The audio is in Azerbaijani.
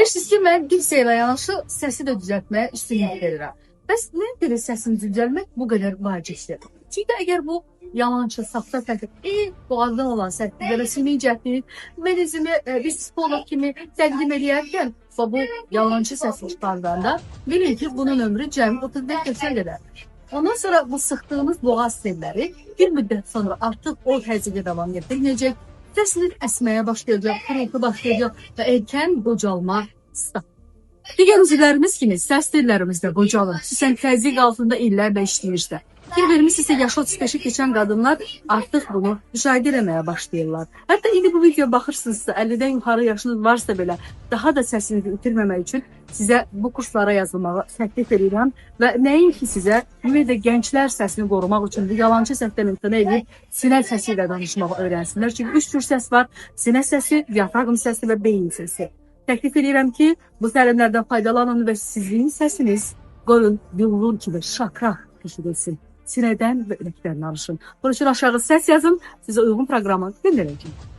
Bilirsiniz ki, mən diksiya ilə yanaşı səsi də düzəltməyə üstünlük verirəm. Bəs nəyə görə səsini düzəltmək bu qədər vacibdir? Çünki əgər bu yalançı, saxta fəqət boğazdan olan səsli və sinicətin mən özümü bir psixolog kimi təqdim edərkən bu yalançı səsi çıxardanda bilin ki, bunun ömrü cəmi 35-40 qədərdir. Ondan sonra bu sıxdığımız boğaz telləri bir müddət sonra artıq o təzyiqə davam etdirməyəcək. Səsiniz əsməyə başlayacaq, xırıltı başlayacaq və erkən qocalma start. Digər üzvlərimiz kimi səs tellərimiz də qocalır. Xüsusən təzyiq altında illərlə işləyirsə. Bir-birimiz isə yaşı 35-i keçən qadınlar artıq bunu müşahidə etməyə başlayırlar. Hətta indi bu videoya baxırsınızsa, 50-dən yuxarı yaşınız varsa belə daha da səsinizi itirməmək üçün sizə bu kurslara yazılmağı təklif edirəm və nəinki sizə, ümumiyyətlə gənclər səsini qorumaq üçün bu yalancı səsdən imtina edib sinə səsi ilə danışmağı öyrənsinlər. Çünki 3 tür səs var: sinə səsi, diafraqm səsi və beyin səsi. Təklif edirəm ki, bu təlimlərdən faydalanın və sizin səsiniz qoyun billur kimi şakraq eşidilsin. Sinədən və ürəkdən danışın. Bunun üçün aşağı səs yazın, sizə uyğun proqramı göndərəcəm.